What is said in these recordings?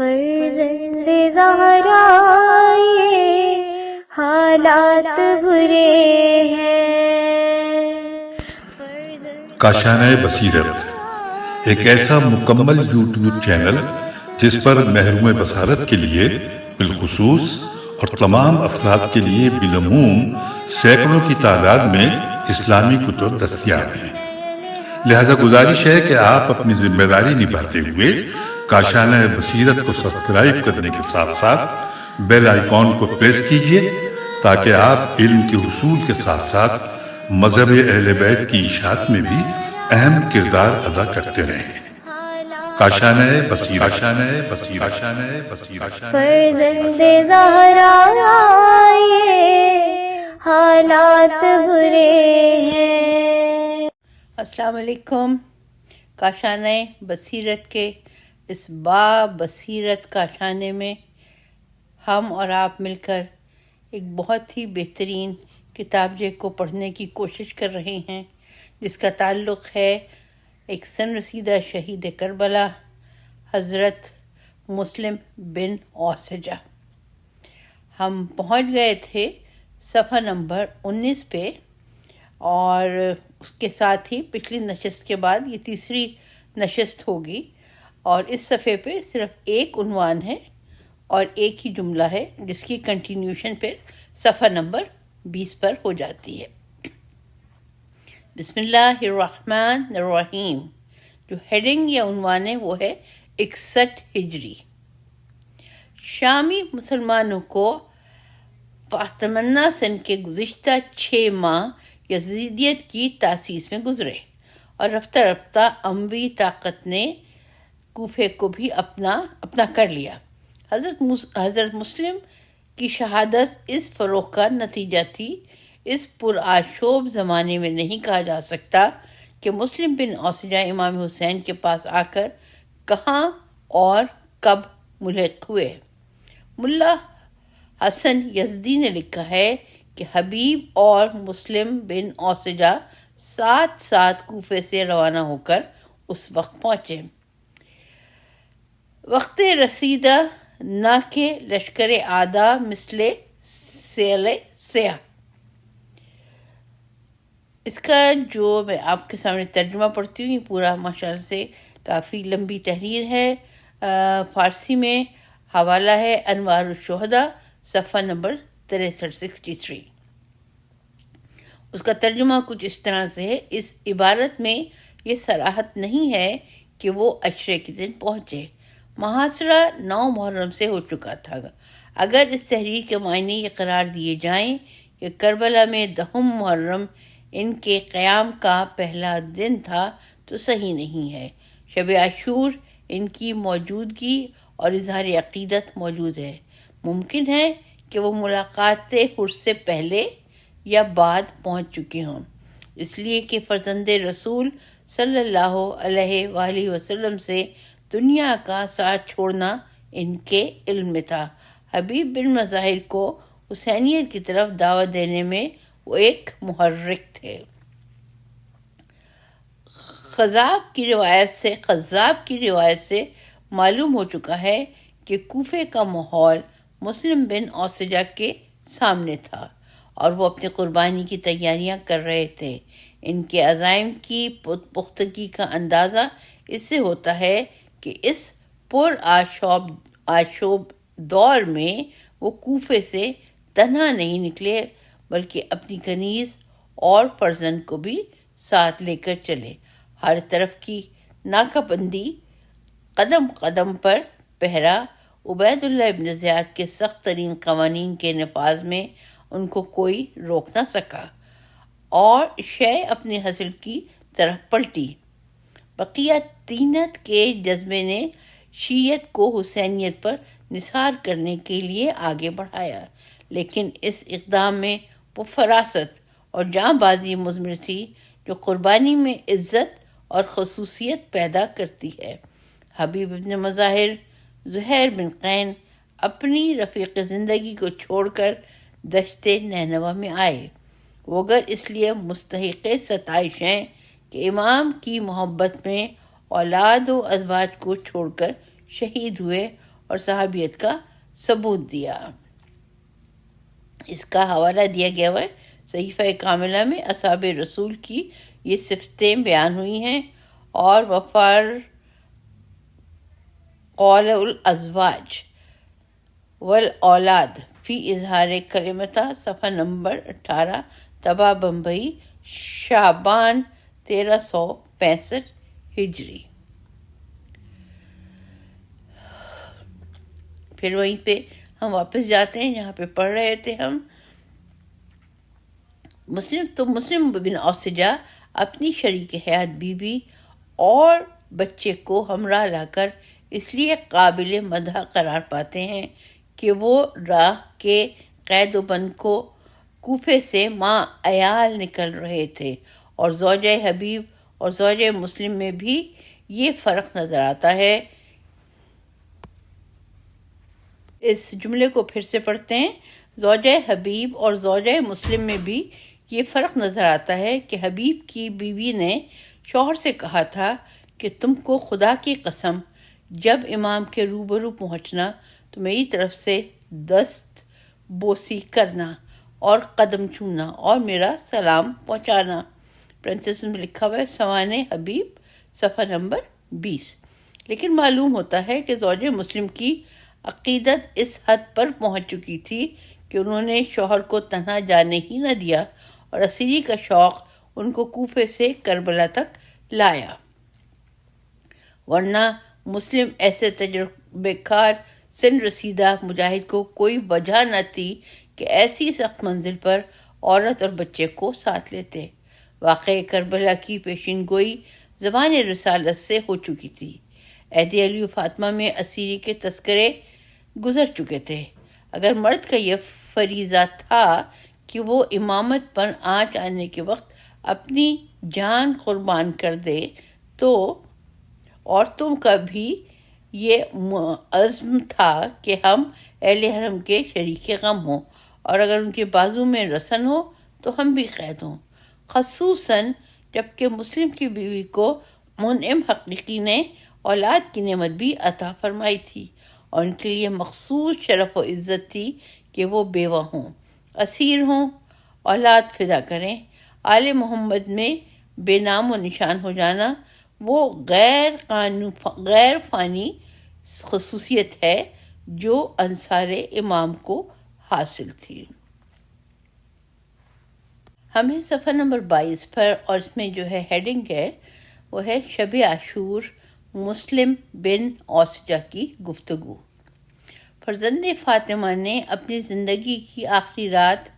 فرزند زہرا یہ حالات برے ہیں۔ کاشانۂ بصیرت ایک ایسا مکمل یوٹیوب چینل جس پر محروم بصارت کے لیے بالخصوص اور تمام افراد کے لیے بالعموم سینکڑوں کی تعداد میں اسلامی کتب دستیاب ہیں۔ لہذا گزارش ہے کہ آپ اپنی ذمہ داری نبھاتے ہوئے کاشانۂ بصیرت کو سبسکرائب کرنے کے ساتھ ساتھ بیل آئیکن کو پریس کیجیے تاکہ آپ علم کے حصول کے ساتھ ساتھ مذہب اہل بیت کی اشاعت میں بھی اہم کردار ادا کرتے رہیں۔ کاشانۂ بصیرت، کاشانۂ بصیرت، کاشانۂ بصیرت۔ فرزند زہرا یہ حالات برے ہیں۔ السلام علیکم۔ کاشانۂ بصیرت کے اس با بصیرت کاشانے میں ہم اور آپ مل کر ایک بہت ہی بہترین کتابچے کو پڑھنے کی کوشش کر رہے ہیں، جس کا تعلق ہے ایک سن رسیدہ شہید کربلا حضرت مسلم بن اوسجہ۔ ہم پہنچ گئے تھے صفحہ نمبر 19 پہ، اور اس کے ساتھ ہی پچھلی نشست کے بعد یہ تیسری نشست ہوگی، اور اس صفحے پہ صرف ایک عنوان ہے اور ایک ہی جملہ ہے، جس کی کنٹینیوشن پھر صفحہ نمبر 20 پر ہو جاتی ہے۔ بسم اللہ الرحمن الرحیم۔ جو ہیڈنگ یا عنوان ہے وہ ہے 61 ہجری۔ شامی مسلمانوں کو فاطمہ سن کے گزشتہ 6 ماہ یزیدیت کی تاسیس میں گزرے، اور رفتہ رفتہ اموی طاقت نے کوفے کو بھی اپنا کر لیا۔ حضرت مسلم کی شہادت اس فروغ کا نتیجہ تھی۔ اس پرآشوب زمانے میں نہیں کہا جا سکتا کہ مسلم بن اوسجہ امام حسین کے پاس آ کر کہاں اور کب ملحق ہوئے۔ ملا حسن یزدی نے لکھا ہے کہ حبیب اور مسلم بن اوسجہ ساتھ ساتھ کوفے سے روانہ ہو کر اس وقت پہنچے۔ وقت رسیدہ نہ کہ لشکر آدھا مثل سیل سیاہ۔ اس کا جو میں آپ کے سامنے ترجمہ پڑھتی ہوں، یہ پورا ماشاءاللہ سے کافی لمبی تحریر ہے۔ فارسی میں حوالہ ہے انوار الشہداء، صفحہ نمبر 63۔ اس کا ترجمہ کچھ اس طرح سے ہے۔ اس عبارت میں یہ صراحت نہیں ہے کہ وہ عشرے کے دن پہنچے۔ محاصرہ 9 محرم سے ہو چکا تھا۔ اگر اس تحریر کے معنی یہ قرار دیے جائیں کہ کربلا میں 10 محرم ان کے قیام کا پہلا دن تھا تو صحیح نہیں ہے۔ شب عاشور ان کی موجودگی اور اظہار عقیدت موجود ہے۔ ممکن ہے کہ وہ ملاقات حر سے پہلے یا بعد پہنچ چکے ہوں، اس لیے کہ فرزند رسول صلی اللہ علیہ وآلہ وسلم سے دنیا کا ساتھ چھوڑنا ان کے علم میں تھا۔ حبیب بن مظاہر کو حسینیت کی طرف دعوت دینے میں وہ ایک محرک تھے۔ قذاب کی روایت سے معلوم ہو چکا ہے کہ کوفے کا ماحول مسلم بن اوسجہ کے سامنے تھا، اور وہ اپنی قربانی کی تیاریاں کر رہے تھے۔ ان کے عزائم کی پختگی کا اندازہ اس سے ہوتا ہے کہ اس آشوب دور میں وہ کوفے سے تنہا نہیں نکلے، بلکہ اپنی کنیز اور فرزند کو بھی ساتھ لے کر چلے۔ ہر طرف کی ناکہ بندی، قدم قدم پر پہرا، عبید اللہ ابن زیاد کے سخت ترین قوانین کے نفاذ میں ان کو کوئی روک نہ سکا، اور شے اپنی حاصل کی طرف پلٹی۔ بقیہ طینت کے جذبے نے شیعت کو حسینیت پر نثار کرنے کے لیے آگے بڑھایا، لیکن اس اقدام میں وہ فراست اور جاں بازی مضمر تھی جو قربانی میں عزت اور خصوصیت پیدا کرتی ہے۔ حبیب بن مظاہر، زہیر بن قین اپنی رفیق زندگی کو چھوڑ کر دشت نینوا میں آئے۔ وہ گر اس لیے مستحق ستائش ہیں کہ امام کی محبت میں اولاد و ازواج کو چھوڑ کر شہید ہوئے، اور صحابیت کا ثبوت دیا۔ اس کا حوالہ دیا گیا ہے صحیفہ کاملہ میں۔ اصحاب رسول کی یہ صفتیں بیان ہوئی ہیں، اور وفار قول الازواج والاولاد فی اظہار کلمتہ، صفحہ نمبر 18، طبع بمبئی، شعبان 1365 ہجری۔ پھر وہیں پہ ہم واپس جاتے ہیں جہاں پہ پڑھ رہے تھے ہم۔ مسلم بن اوسجہ اپنی شریک حیات بیوی اور بچے کو ہمراہ لا کر اس لیے قابل مدح قرار پاتے ہیں کہ وہ راہ کے قید و بند کو کوفے سے ماں عیال نکل رہے تھے، اور زوجہ حبیب اور زوجہ مسلم میں بھی یہ فرق نظر آتا ہے۔ اس جملے کو پھر سے پڑھتے ہیں۔ زوجہ حبیب اور زوجہ مسلم میں بھی یہ فرق نظر آتا ہے کہ حبیب کی بیوی نے شوہر سے کہا تھا کہ تم کو خدا کی قسم جب امام کے روبرو پہنچنا تو میری طرف سے دست بوسی کرنا اور قدم چھونا اور میرا سلام پہنچانا۔ پرنتس میں لکھا ہوا ہے سوانح حبیب، صفحہ نمبر 20۔ لیکن معلوم ہوتا ہے کہ زوج مسلم کی عقیدت اس حد پر پہنچ چکی تھی کہ انہوں نے شوہر کو تنہا جانے ہی نہ دیا، اور اسیری کا شوق ان کو کوفے سے کربلا تک لایا۔ ورنہ مسلم ایسے تجربے کار سن رسیدہ مجاہد کو کوئی وجہ نہ تھی کہ ایسی سخت منزل پر عورت اور بچے کو ساتھ لیتے۔ واقعہ کربلا کی پیشین گوئی زبان رسالت سے ہو چکی تھی۔ عہد علی و فاطمہ میں اسیری کے تذکرے گزر چکے تھے۔ اگر مرد کا یہ فریضہ تھا کہ وہ امامت پر آنچ آنے کے وقت اپنی جان قربان کر دے، تو عورتوں کا بھی یہ عزم تھا کہ ہم اہل حرم کے شریک غم ہوں، اور اگر ان کے بازو میں رسن ہو تو ہم بھی قید ہوں، خصوصاً جبکہ مسلم کی بیوی کو منعم حقیقی نے اولاد کی نعمت بھی عطا فرمائی تھی، اور ان کے لیے مخصوص شرف و عزت تھی کہ وہ بیوہ ہوں، اسیر ہوں، اولاد فدا کریں۔ آل محمد میں بے نام و نشان ہو جانا وہ غیر فانی خصوصیت ہے جو انصار امام کو حاصل تھی۔ ہمیں صفحہ نمبر 22 پر، اور اس میں جو ہے ہیڈنگ ہے وہ ہے شب عاشور مسلم بن اوسجہ کی گفتگو۔ فرزند فاطمہ نے اپنی زندگی کی آخری رات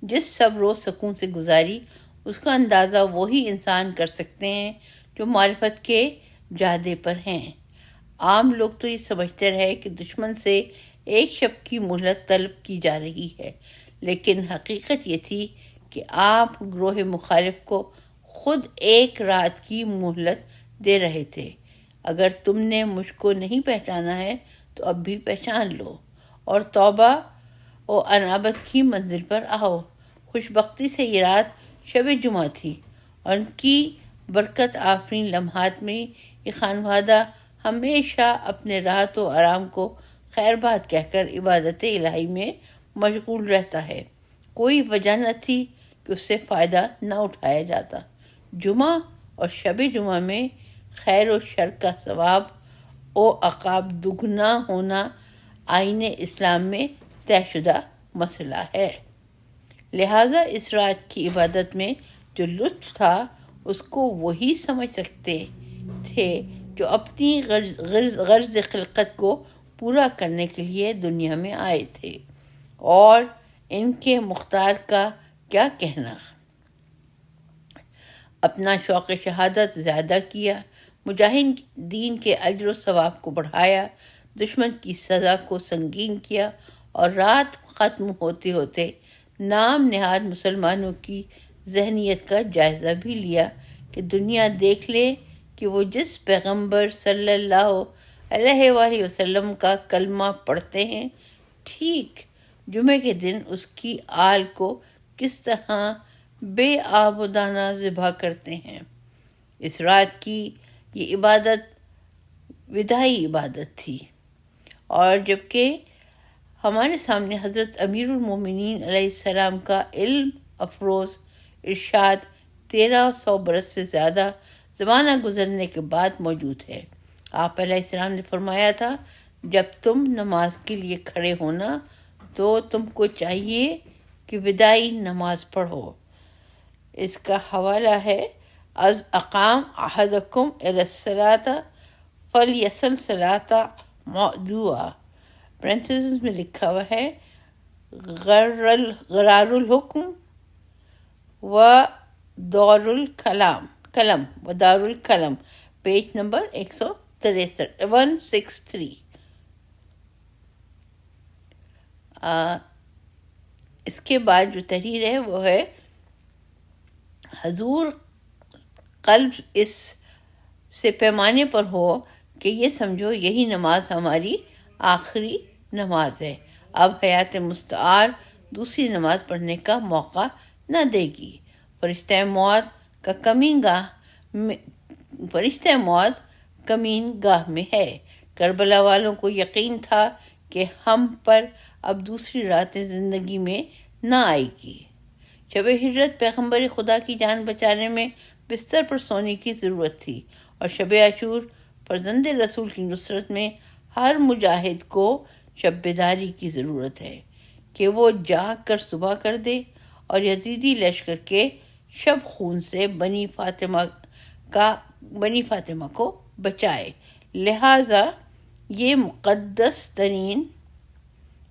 جس صبر و سکون سے گزاری، اس کا اندازہ وہی انسان کر سکتے ہیں جو معرفت کے جادے پر ہیں۔ عام لوگ تو یہ سمجھتے رہے کہ دشمن سے ایک شب کی مہلت طلب کی جا رہی ہے، لیکن حقیقت یہ تھی کہ آپ گروہ مخالف کو خود ایک رات کی مہلت دے رہے تھے۔ اگر تم نے مجھ کو نہیں پہچانا ہے تو اب بھی پہچان لو، اور توبہ و انابت کی منزل پر آؤ۔ خوش بختی سے یہ رات شب جمعہ تھی، اور ان کی برکت آفرین لمحات میں یہ خانوادہ ہمیشہ اپنے راحت و آرام کو خیر بات کہہ کر عبادت الہی میں مشغول رہتا ہے۔ کوئی وجہ نہ تھی کہ اس سے فائدہ نہ اٹھایا جاتا۔ جمعہ اور شب جمعہ میں خیر و شر کا ثواب و عقاب دگنا ہونا آئین اسلام میں طے شدہ مسئلہ ہے۔ لہٰذا اس رات کی عبادت میں جو لطف تھا اس کو وہی سمجھ سکتے تھے جو اپنی غرض خلقت کو پورا کرنے کے لیے دنیا میں آئے تھے، اور ان کے مختار کا کیا کہنا۔ اپنا شوق شہادت زیادہ کیا، مجاہدین کے اجر و ثواب کو بڑھایا، دشمن کی سزا کو سنگین کیا، اور رات ختم ہوتے ہوتے نام نہاد مسلمانوں کی ذہنیت کا جائزہ بھی لیا کہ دنیا دیکھ لے کہ وہ جس پیغمبر صلی اللہ علیہ وآلہ وسلم کا کلمہ پڑھتے ہیں، ٹھیک جمعے کے دن اس کی آل کو کس طرح بے آبادانہ ذبح کرتے ہیں۔ اس رات کی یہ عبادت وداعی عبادت تھی، اور جبکہ ہمارے سامنے حضرت امیر المومنین علیہ السلام کا علم افروز ارشاد 1300 برس سے زیادہ زمانہ گزرنے کے بعد موجود ہے۔ آپ علیہ السلام نے فرمایا تھا، جب تم نماز کے لیے کھڑے ہونا تو تم کو چاہیے کہ وداعی نماز پڑھو۔ اس کا حوالہ ہے از اقام احدکم الی الصلاۃ فلیصل صلاۃ معدوہ، پرنتھیسز میں لکھا ہوا ہے غرار الحکم و دار القلم، پیج نمبر 163۔ اس کے بعد جو تحریر ہے وہ ہے حضور قلب اس سے پیمانے پر ہو کہ یہ سمجھو یہی نماز ہماری آخری نماز ہے، اب حیات مستعار دوسری نماز پڑھنے کا موقع نہ دے گی۔ فرشتہ موت کمین گاہ میں ہے۔ کربلا والوں کو یقین تھا کہ ہم پر اب دوسری راتیں زندگی میں نہ آئے گی۔ شب ہجرت پیغمبر خدا کی جان بچانے میں بستر پر سونے کی ضرورت تھی، اور شب عاشور فرزند رسول کی نصرت میں ہر مجاہد کو شب بیداری کی ضرورت ہے کہ وہ جاگ کر صبح کر دے اور یزیدی لشکر کے شب خون سے بنی فاطمہ کو بچائے۔ لہٰذا یہ مقدس ترین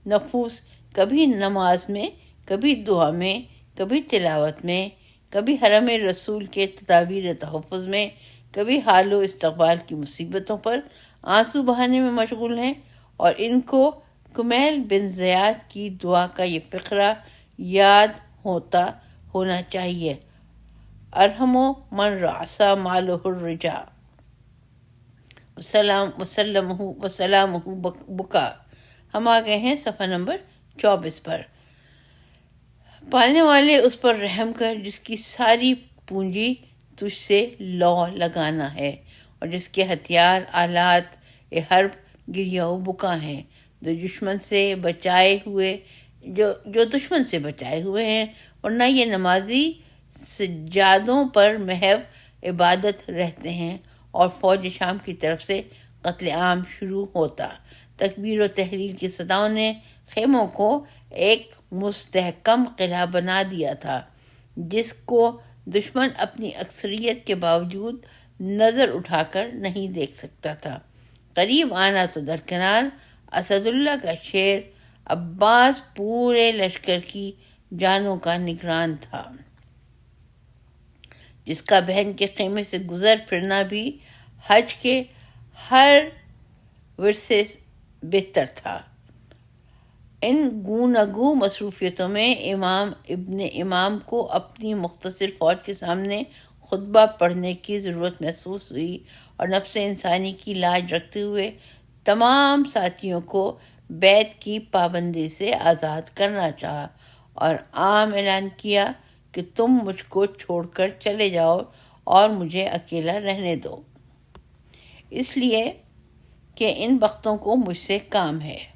نفوس کبھی نماز میں، کبھی دعا میں، کبھی تلاوت میں، کبھی حرم رسول کے تدابیر تحفظ میں، کبھی حال و استقبال کی مصیبتوں پر آنسو بہانے میں مشغول ہیں، اور ان کو کمیل بن زیاد کی دعا کا یہ فقرہ یاد ہونا چاہیے، ارحم من رعصا مالہ الرجا وسلامہ بکا۔ ہم آ گئے ہیں صفحہ نمبر 24 پر۔ پالنے والے اس پر رحم کر جس کی ساری پونجی تجھ سے لو لگانا ہے، اور جس کے ہتھیار آلات حرب گریہ و بکا ہیں، جو دشمن سے بچائے ہوئے ہیں، اور نہ یہ نمازی سجادوں پر محو عبادت رہتے ہیں، اور فوج شام کی طرف سے قتل عام شروع ہوتا۔ تکبیر و تحلیل کی صداؤں نے خیموں کو ایک مستحکم قلعہ بنا دیا تھا، جس کو دشمن اپنی اکثریت کے باوجود نظر اٹھا کر نہیں دیکھ سکتا تھا۔ قریب آنا تو درکنار، اسد اللہ کا شیر عباس پورے لشکر کی جانوں کا نگران تھا، جس کا بہن کے خیمے سے گزر پھرنا بھی حج کے ہر ورثے بہتر تھا۔ ان گوناگوں مصروفیتوں میں ابن امام کو اپنی مختصر فوج کے سامنے خطبہ پڑھنے کی ضرورت محسوس ہوئی، اور نفس انسانی کی لاج رکھتے ہوئے تمام ساتھیوں کو بیت کی پابندی سے آزاد کرنا چاہا، اور عام اعلان کیا کہ تم مجھ کو چھوڑ کر چلے جاؤ اور مجھے اکیلا رہنے دو، اس لیے کہ ان بختوں کو مجھ سے کام ہے۔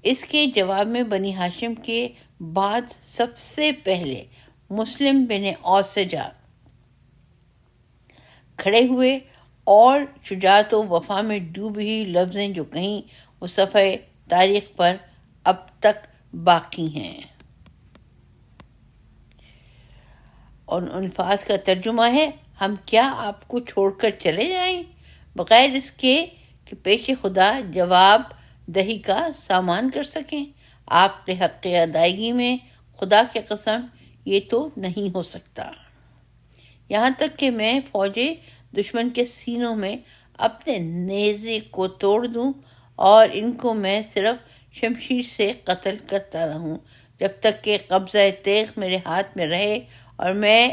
اس کے جواب میں بنی ہاشم کے بعد سب سے پہلے مسلم بن اوسجہ کھڑے ہوئے، اور شجاعت و وفا میں ڈوبی لفظیں جو کہیں وہ صفحہ تاریخ پر اب تک باقی ہیں۔ اور ان الفاظ کا ترجمہ ہے، ہم کیا آپ کو چھوڑ کر چلے جائیں بغیر اس کے کہ پیش خدا جواب دہی کا سامان کر سکیں؟ آپ کے حق ادائیگی میں خدا کی قسم یہ تو نہیں ہو سکتا، یہاں تک کہ میں فوج دشمن کے سینوں میں اپنے نیزے کو توڑ دوں اور ان کو میں صرف شمشیر سے قتل کرتا رہوں جب تک کہ قبضہ تیغ میرے ہاتھ میں رہے اور میں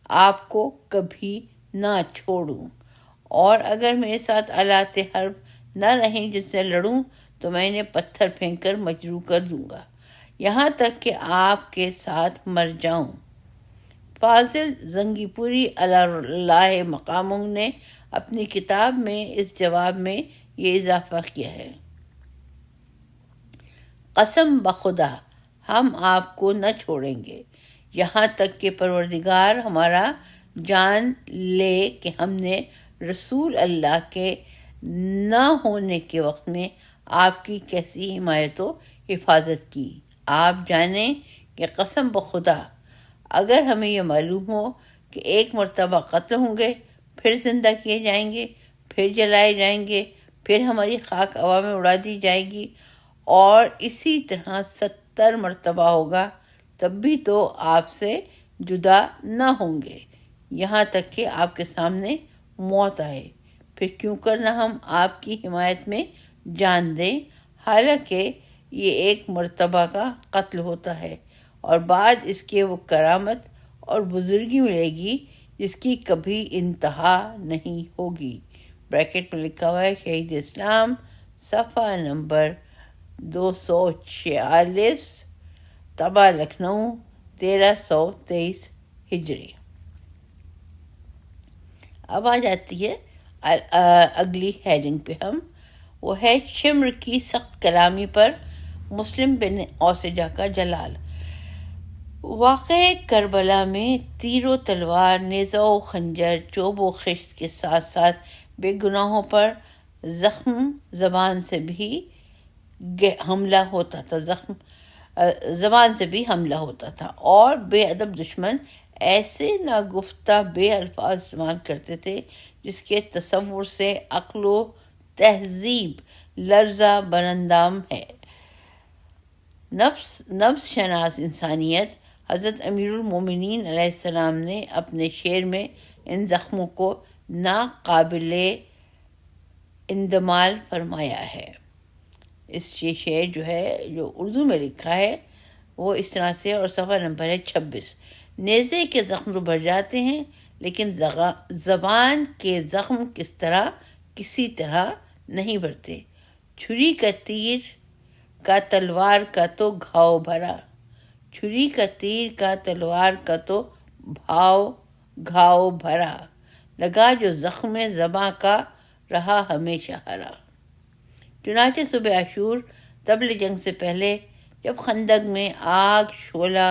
آپ کو کبھی نہ چھوڑوں، اور اگر میرے ساتھ آلات حرب نہ رہیں جن سے لڑوں تو میں انہیں پتھر پھینک کر مجروح کر دوں گا یہاں تک کہ آپ کے ساتھ مر جاؤں۔ فاضل زنگی پوری اللہ مقاموں نے اپنی کتاب میں اس جواب میں یہ اضافہ کیا ہے۔ قسم بخدا ہم آپ کو نہ چھوڑیں گے یہاں تک کہ پروردگار ہمارا جان لے کہ ہم نے رسول اللہ کے نہ ہونے کے وقت میں آپ کی کیسی حمایت و حفاظت کی۔ آپ جانیں کہ قسم بخدا اگر ہمیں یہ معلوم ہو کہ ایک مرتبہ قتل ہوں گے، پھر زندہ کیے جائیں گے، پھر جلائے جائیں گے، پھر ہماری خاک ہوا میں اڑا دی جائے گی، اور اسی طرح 70 مرتبہ ہوگا، تب بھی تو آپ سے جدا نہ ہوں گے یہاں تک کہ آپ کے سامنے موت آئے، پھر کیوں کرنا ہم آپ کی حمایت میں جان دیں، حالانکہ یہ ایک مرتبہ کا قتل ہوتا ہے اور بعد اس کے وہ کرامت اور بزرگی ملے گی جس کی کبھی انتہا نہیں ہوگی۔ بریکٹ میں لکھا ہوا ہے شہید اسلام، صفحہ نمبر 246، طبع لکھنؤ 1323 ہجری۔ اب آ جاتی ہے اگلی ہیڈنگ پہ وہ ہے شمر کی سخت کلامی پر مسلم بن اوسجہ کا جلال۔ واقعہ کربلا میں تیر و تلوار، نیزہ و خنجر، چوب و خشت کے ساتھ ساتھ بے گناہوں پر زبان سے بھی حملہ ہوتا تھا اور بے ادب دشمن ایسے ناگفتہ بے الفاظ استعمال کرتے تھے جس کے تصور سے عقل و تہذیب لرزہ براندام ہے۔ نفس شناس انسانیت حضرت امیر المومنین علیہ السلام نے اپنے شعر میں ان زخموں کو ناقابل اندمال فرمایا ہے۔ اس یہ شعر جو اردو میں لکھا ہے وہ اس طرح سے، اور صفحہ نمبر ہے 26۔ نیزے کے زخم تو بڑھ جاتے ہیں لیکن زبان کے زخم کسی طرح نہیں بڑھتے۔ چھری کا تیر کا تلوار کا تو گھاؤ بھرا، چھری کا تیر کا تلوار کا تو گھاؤ بھرا، لگا جو زخم زباں کا رہا ہمیشہ ہرا۔ چنانچہ صبح عاشور طبل جنگ سے پہلے جب خندق میں آگ شعلہ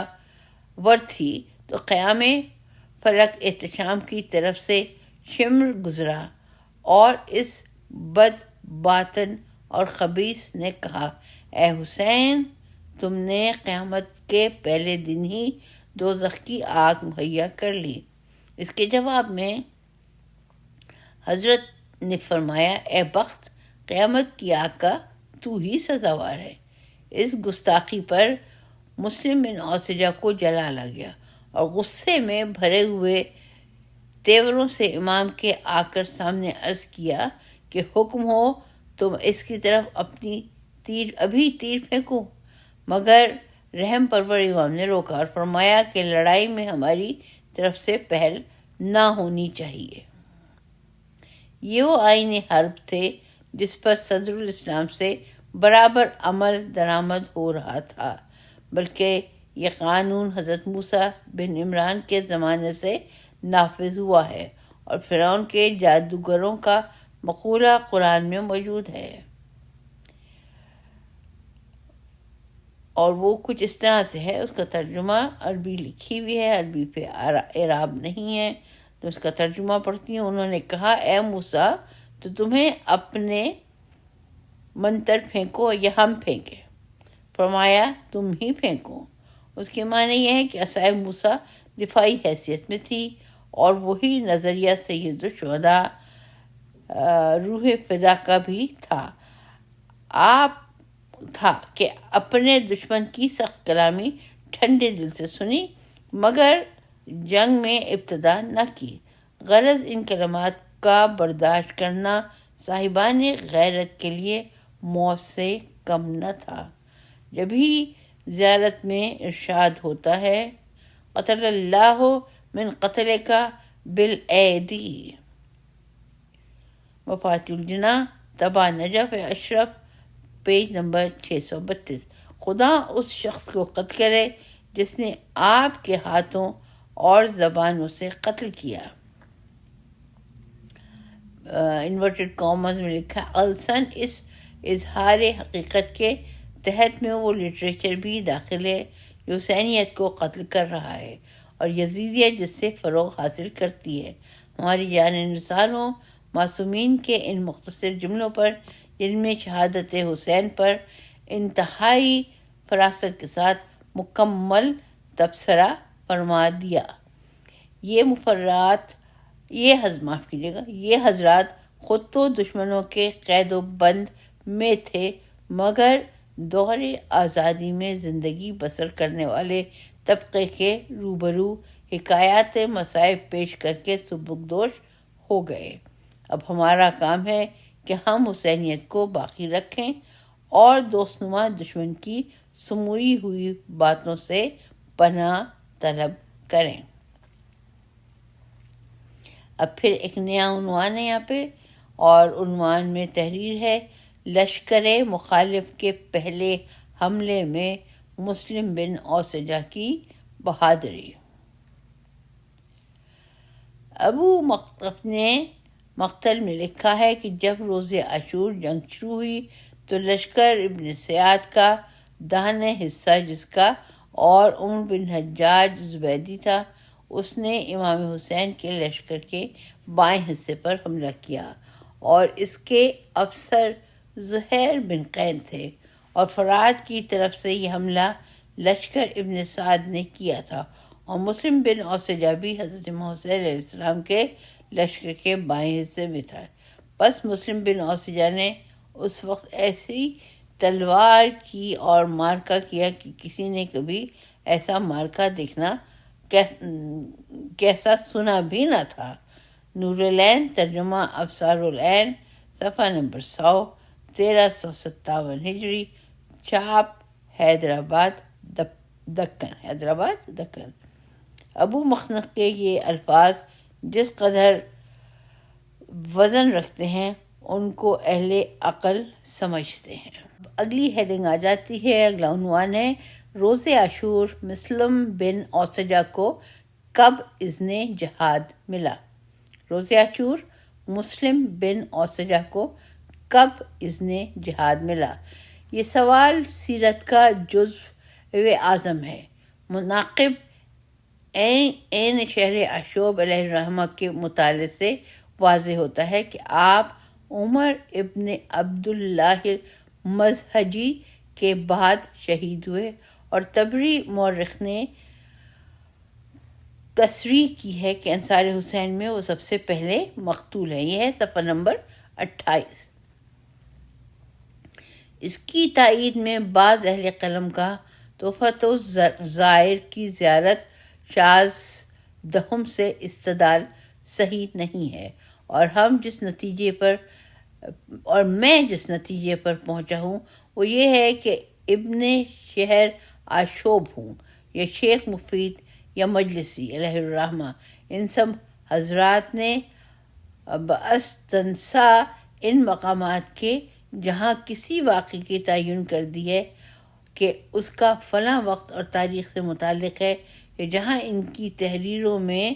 ور تھی تو قیام فلک احتشام کی طرف سے شمر گزرا اور اس بد باطن اور خبیث نے کہا، اے حسین، تم نے قیامت کے پہلے دن ہی دوزخ کی آگ مہیا کر لی۔ اس کے جواب میں حضرت نے فرمایا، اے بخت، قیامت کی آگ کا تو ہی سزاوار ہے۔ اس گستاخی پر مسلم بن اوسجہ کو جلال آ گیا اور غصے میں بھرے ہوئے تیوروں سے امام کے آ کر سامنے عرض کیا کہ حکم ہو تم اس کی طرف اپنی تیر پھینکو، مگر رحم پرور امام نے روکا اور فرمایا کہ لڑائی میں ہماری طرف سے پہل نہ ہونی چاہیے۔ یہ وہ آئین حرب تھے جس پر صدر الاسلام سے برابر عمل درآمد ہو رہا تھا، بلکہ یہ قانون حضرت موسیٰ بن عمران کے زمانے سے نافذ ہوا ہے اور فرعون کے جادوگروں کا مقولہ قرآن میں موجود ہے، اور وہ کچھ اس طرح سے ہے۔ اس کا ترجمہ عربی لکھی ہوئی ہے، عربی پہ اعراب نہیں ہے، تو اس کا ترجمہ پڑھتی ہوں۔ انہوں نے کہا، اے موسیٰ، تو تمہیں اپنے منتر پھینکو یا ہم پھینکیں؟ فرمایا، تم ہی پھینکو۔ اس کے معنی یہ ہے کہ عصائے موسیٰ دفاعی حیثیت میں تھی، اور وہی نظریہ سید الشہداء روح فدا کا بھی تھا کہ اپنے دشمن کی سخت کلامی ٹھنڈے دل سے سنی مگر جنگ میں ابتدا نہ کی۔ غرض ان کلمات کا برداشت کرنا صاحبان غیرت کے لیے موت سے کم نہ تھا۔ جبھی زیارت میں ارشاد ہوتا ہے، قتل اللہ من قتل کا بالایدی۔ مفاتیح الجناح، طبع نجف اشرف، پیج نمبر 632۔ خدا اس شخص کو قتل کرے جس نے آپ کے ہاتھوں اور زبانوں سے قتل کیا۔ انورٹڈ کامز میں لکھا السن اس اظہار حقیقت کے تحت میں وہ لٹریچر بھی داخل ہے جو حسینیت کو قتل کر رہا ہے اور یزیدیت جس سے فروغ حاصل کرتی ہے. ہماری جان نثار ہوں معصومین کے ان مختصر جملوں پر جن میں شہادت حسین پر انتہائی فراست کے ساتھ مکمل تبصرہ فرما دیا. یہ حضرات خود تو دشمنوں کے قید و بند میں تھے مگر دور آزادی میں زندگی بسر کرنے والے طبقے کے روبرو حکایات مصائب پیش کر کے سبکدوش ہو گئے. اب ہمارا کام ہے کہ ہم حسینیت کو باقی رکھیں اور دوستنما دشمن کی سموئی ہوئی باتوں سے پناہ طلب کریں. اب پھر ایک نیا عنوان ہے یہاں پہ، اور عنوان میں تحریر ہے لشکر مخالف کے پہلے حملے میں مسلم بن اوسجہ کی بہادری. ابو مقتف نے مقتل میں لکھا ہے کہ جب روز عاشور جنگ شروع ہوئی تو لشکر ابن سیاد کا داہنے حصہ جس کا اور عمر بن حجاج زبیدی تھا، اس نے امام حسین کے لشکر کے بائیں حصے پر حملہ کیا اور اس کے افسر زہیر بن قین تھے، اور فرات کی طرف سے یہ حملہ لشکر ابن سعد نے کیا تھا، اور مسلم بن اوسجہ بھی حضرت امام حسین علیہ السلام کے لشکر کے بائیں حصے میں تھا. بس مسلم بن اوسجہ نے اس وقت ایسی تلوار کی اور مارکا کیا کہ کسی نے کبھی ایسا مارکا دیکھنا کیسا سنا بھی نہ تھا. نور العین ترجمہ ابصار العین صفحہ نمبر 100 1357 ہجری، چاپ حیدرآباد دکن. ابو مخنف کے یہ الفاظ جس قدر وزن رکھتے ہیں ان کو اہل عقل سمجھتے ہیں. اگلی ہیڈنگ آ جاتی ہے، اگلا عنوان ہے روز عاشور مسلم بن اوسجہ کو کب اذن جہاد ملا. روز عاشور مسلم بن اوسجہ کو کب اذن جہاد ملا؟ یہ سوال سیرت کا جزو اعظم ہے. مناقب عین شہر اشوب علیہ الرحمہ کے مطالعے سے واضح ہوتا ہے کہ آپ عمر ابن عبداللہ مزہجی کے بعد شہید ہوئے، اور طبری مورخ نے تصریح کی ہے کہ انصار حسین میں وہ سب سے پہلے مقتول ہیں. یہ ہے صفحہ نمبر 28. اس کی تائید میں بعض اہل قلم کا تحفۃ الزائر کی زیارت شاذ دہم سے استدلال صحیح نہیں ہے، اور میں جس نتیجے پر پہنچا ہوں وہ یہ ہے کہ ابن شہر آشوب ہوں یا شیخ مفید یا مجلسی علیہ الرحمہ، ان سب حضرات نے باستنسا ان مقامات کے جہاں کسی واقعے کی تعین کر دی ہے کہ اس کا فلاں وقت اور تاریخ سے متعلق ہے، کہ جہاں ان کی تحریروں میں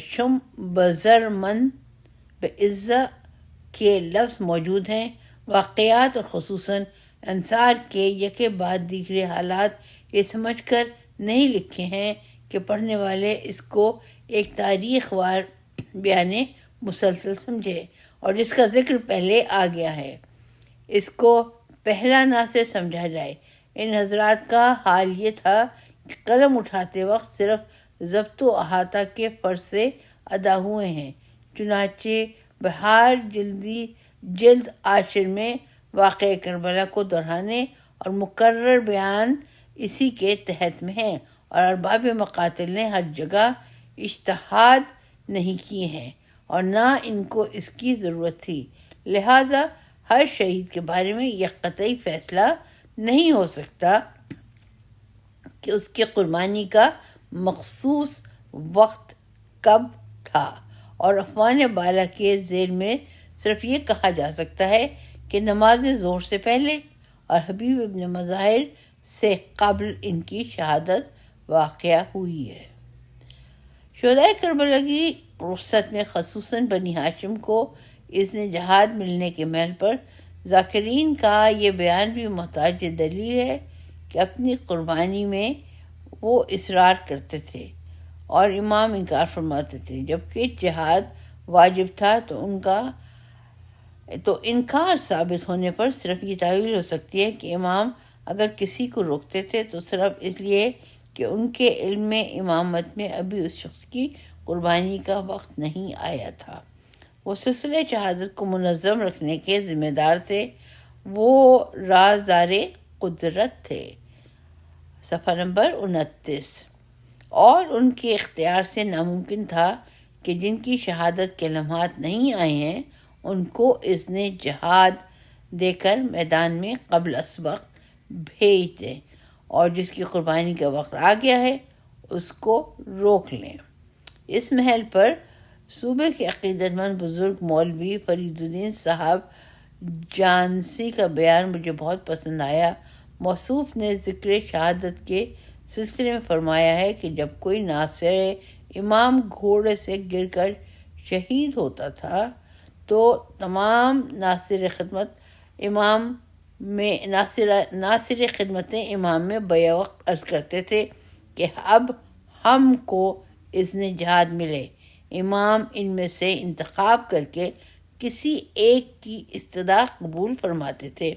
شم بزر من بعزہ کے لفظ موجود ہیں، واقعات اور خصوصاً انصار کے یکے بعد دیگرے حالات یہ سمجھ کر نہیں لکھے ہیں کہ پڑھنے والے اس کو ایک تاریخ وار بیان مسلسل سمجھے، اور جس کا ذکر پہلے آ گیا ہے اس کو پہلا ناصر سمجھا جائے. ان حضرات کا حال یہ تھا کہ قلم اٹھاتے وقت صرف ضبط و احاطہ کے فرض سے ادا ہوئے ہیں. چنانچہ بہار جلد عاشر میں واقع کربلا کو دہرانے اور مکرر بیان اسی کے تحت میں ہیں، اور ارباب مقاتل نے ہر جگہ اجتہاد نہیں کیے ہیں اور نہ ان کو اس کی ضرورت تھی. لہذا ہر شہید کے بارے میں یہ قطعی فیصلہ نہیں ہو سکتا کہ اس کی قربانی کا مخصوص وقت کب تھا، اور افوان بالا کے ذیل میں صرف یہ کہا جا سکتا ہے کہ نماز ظہر سے پہلے اور حبیب ابن مظاہر سے قبل ان کی شہادت واقع ہوئی ہے. شہدائے کربلا کی رخصت میں خصوصاً بنی ہاشم کو اذن جہاد ملنے کے محل پر ذاکرین کا یہ بیان بھی محتاج دلیل ہے کہ اپنی قربانی میں وہ اصرار کرتے تھے اور امام انکار فرماتے تھے، جبکہ جہاد واجب تھا تو انکار ثابت ہونے پر صرف یہ تعویل ہو سکتی ہے کہ امام اگر کسی کو روکتے تھے تو صرف اس لیے کہ ان کے علم میں امامت میں ابھی اس شخص کی قربانی کا وقت نہیں آیا تھا۔ وہ سلسلہ شہادت کو منظم رکھنے کے ذمہ دار تھے، وہ رازدار قدرت تھے۔ صفحہ نمبر 29۔ اور ان کے اختیار سے ناممکن تھا کہ جن کی شہادت کے لمحات نہیں آئے ہیں ان کو اذن جہاد دے کر میدان میں قبل از وقت بھیج دیں، اور جس کی قربانی کا وقت آ گیا ہے اس کو روک لیں۔ اس محل پر صوبے کے عقیدت مند بزرگ مولوی فرید الدین صاحب جانسی کا بیان مجھے بہت پسند آیا۔ موصوف نے ذکر شہادت کے سلسلے میں فرمایا ہے کہ جب کوئی ناصر امام گھوڑے سے گر کر شہید ہوتا تھا تو تمام ناصر خدمت امام میں بیوقت عرض کرتے تھے کہ اب ہم کو اذن جہاد ملے۔ امام ان میں سے انتخاب کر کے کسی ایک کی استدعا قبول فرماتے تھے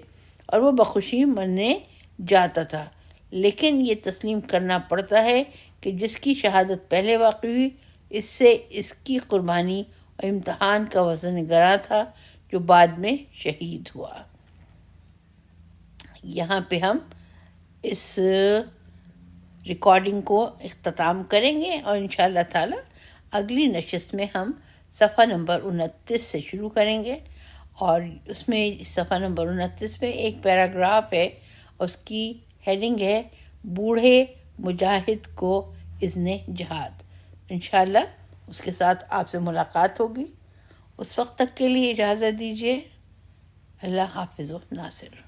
اور وہ بخوشی مننے جاتا تھا، لیکن یہ تسلیم کرنا پڑتا ہے کہ جس کی شہادت پہلے واقع ہوئی اس سے اس کی قربانی اور امتحان کا وزن گراں تھا جو بعد میں شہید ہوا۔ یہاں پہ ہم اس ریکارڈنگ کو اختتام کریں گے اور انشاءاللہ تعالی اگلی نشست میں ہم صفحہ نمبر 29 سے شروع کریں گے، اور اس میں صفحہ نمبر 29 میں ایک پیراگراف ہے، اس کی ہیڈنگ ہے بوڑھے مجاہد کو اذن جہاد۔ انشاءاللہ اس کے ساتھ آپ سے ملاقات ہوگی۔ اس وقت تک کے لیے اجازت دیجیے۔ اللہ حافظ و ناصر۔